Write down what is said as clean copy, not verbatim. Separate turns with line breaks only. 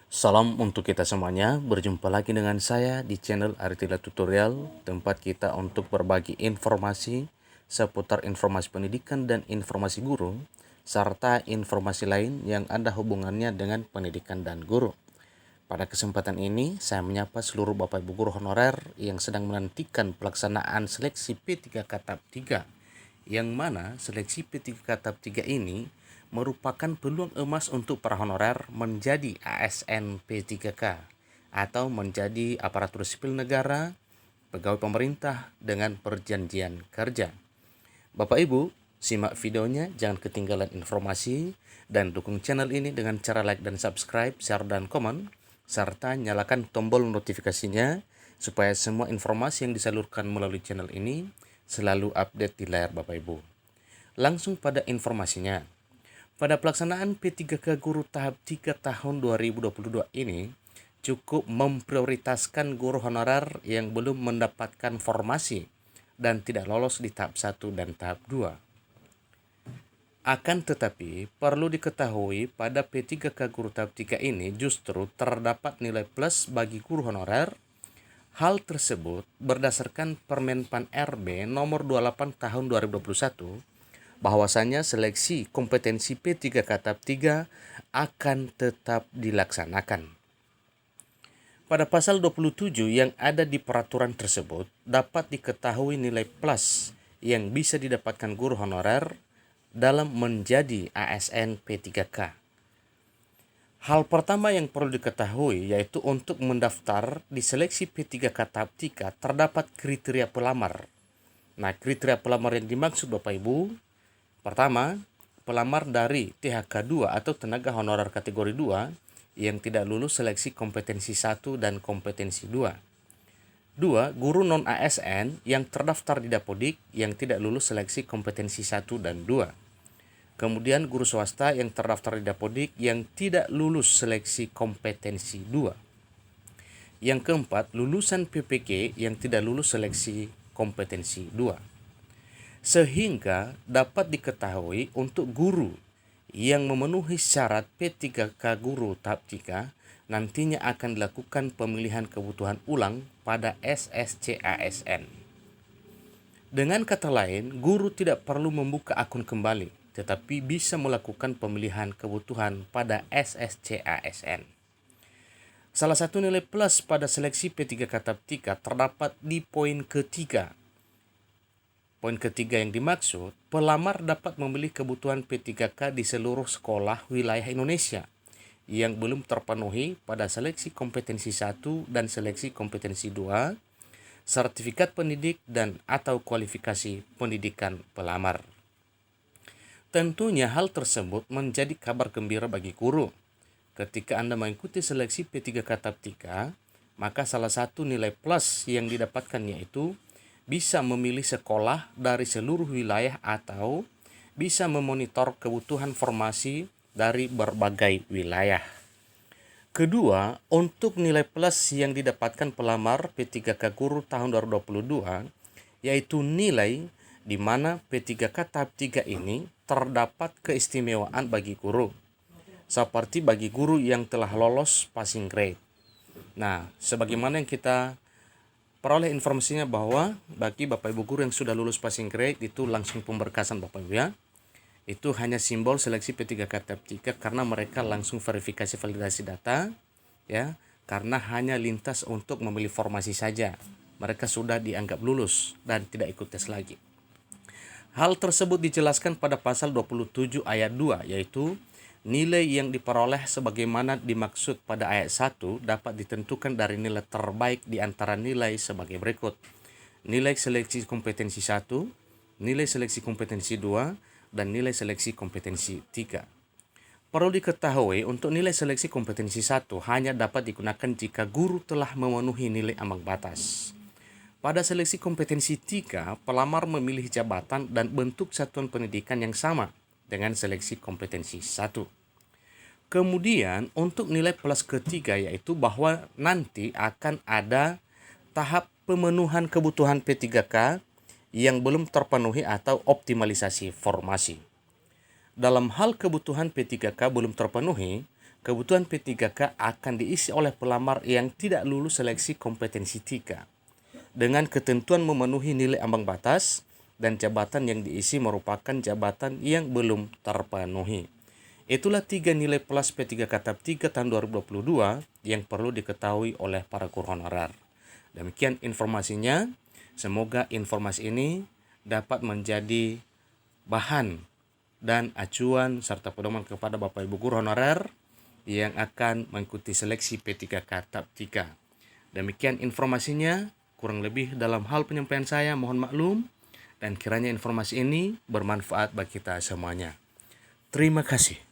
Salam untuk kita semuanya, berjumpa lagi dengan saya di channel Aritila Tutorial, tempat kita untuk berbagi informasi seputar informasi pendidikan dan informasi guru, serta informasi lain yang ada hubungannya dengan pendidikan dan guru. Pada kesempatan ini, saya menyapa seluruh Bapak Ibu guru honorer yang sedang menantikan pelaksanaan seleksi P3K Tahap 3, yang mana seleksi P3K Tahap 3 ini merupakan peluang emas untuk para honorer menjadi ASN P3K atau menjadi aparatur sipil negara, pegawai pemerintah dengan perjanjian kerja. Bapak Ibu, simak videonya, jangan ketinggalan informasi, dan dukung channel ini dengan cara like dan subscribe, share dan komen, serta nyalakan tombol notifikasinya supaya semua informasi yang disalurkan melalui channel ini selalu update di layar Bapak Ibu. Langsung pada informasinya. Pada pelaksanaan P3K Guru Tahap 3 tahun 2022 ini, cukup memprioritaskan guru honorer yang belum mendapatkan formasi dan tidak lolos di tahap 1 dan tahap 2. Akan tetapi, perlu diketahui pada P3K Guru Tahap 3 ini justru terdapat nilai plus bagi guru honorer. Hal tersebut berdasarkan Permenpan RB nomor 28 tahun 2021, bahwasannya seleksi kompetensi P3K Tahap 3 akan tetap dilaksanakan. Pada pasal 27 yang ada di peraturan tersebut, dapat diketahui nilai plus yang bisa didapatkan guru honorer dalam menjadi ASN P3K. Hal pertama yang perlu diketahui yaitu untuk mendaftar di seleksi P3K Tahap 3 terdapat kriteria pelamar. Nah, kriteria pelamar yang dimaksud Bapak Ibu, pertama, pelamar dari THK 2 atau tenaga honorer kategori 2 yang tidak lulus seleksi kompetensi 1 dan kompetensi 2. 2. Guru non-ASN yang terdaftar di Dapodik yang tidak lulus seleksi kompetensi 1 dan 2. Kemudian guru swasta yang terdaftar di Dapodik yang tidak lulus seleksi kompetensi 2. Yang keempat, lulusan PPK yang tidak lulus seleksi kompetensi 2. Sehingga dapat diketahui untuk guru yang memenuhi syarat P3K Guru Tahap 3 nantinya akan dilakukan pemilihan kebutuhan ulang pada SSC ASN. Dengan kata lain, guru tidak perlu membuka akun kembali, tetapi bisa melakukan pemilihan kebutuhan pada SSC ASN. Salah satu nilai plus pada seleksi P3K Tahap 3 terdapat di poin ketiga. Poin ketiga yang dimaksud, pelamar dapat memilih kebutuhan P3K di seluruh sekolah wilayah Indonesia yang belum terpenuhi pada seleksi kompetensi 1 dan seleksi kompetensi 2, sertifikat pendidik dan atau kualifikasi pendidikan pelamar. Tentunya hal tersebut menjadi kabar gembira bagi guru. Ketika Anda mengikuti seleksi P3K Tahap 3, maka salah satu nilai plus yang didapatkan yaitu bisa memilih sekolah dari seluruh wilayah atau bisa memonitor kebutuhan formasi dari berbagai wilayah. Kedua, untuk nilai plus yang didapatkan pelamar P3K Guru tahun 2022, yaitu nilai di mana P3K Tahap 3 ini terdapat keistimewaan bagi guru, seperti bagi guru yang telah lolos passing grade. Nah, sebagaimana yang kita peroleh informasinya bahwa bagi Bapak Ibu guru yang sudah lulus passing grade itu langsung pemberkasan Bapak Ibu ya. Itu hanya simbol seleksi P3K Tahap 3 karena mereka langsung verifikasi validasi data ya, karena hanya lintas untuk memilih formasi saja. Mereka sudah dianggap lulus dan tidak ikut tes lagi. Hal tersebut dijelaskan pada pasal 27 ayat 2 yaitu nilai yang diperoleh sebagaimana dimaksud pada ayat 1 dapat ditentukan dari nilai terbaik di antara nilai sebagai berikut. Nilai seleksi kompetensi 1, nilai seleksi kompetensi 2, dan nilai seleksi kompetensi 3. Perlu diketahui untuk nilai seleksi kompetensi 1 hanya dapat digunakan jika guru telah memenuhi nilai ambang batas. Pada seleksi kompetensi 3, pelamar memilih jabatan dan bentuk satuan pendidikan yang sama dengan seleksi kompetensi 1. Kemudian untuk nilai plus ketiga yaitu bahwa nanti akan ada tahap pemenuhan kebutuhan P3K yang belum terpenuhi atau optimalisasi formasi. Dalam hal kebutuhan P3K belum terpenuhi, kebutuhan P3K akan diisi oleh pelamar yang tidak lulus seleksi kompetensi 3 dengan ketentuan memenuhi nilai ambang batas dan jabatan yang diisi merupakan jabatan yang belum terpenuhi. Itulah 3 nilai plus P3K tahap 3 tahun 2022 yang perlu diketahui oleh para guru honorer. Demikian informasinya. Semoga informasi ini dapat menjadi bahan dan acuan serta pedoman kepada Bapak Ibu guru honorer yang akan mengikuti seleksi P3K tahap 3. Demikian informasinya. Kurang lebih dalam hal penyampaian saya mohon maklum, dan kiranya informasi ini bermanfaat bagi kita semuanya. Terima kasih.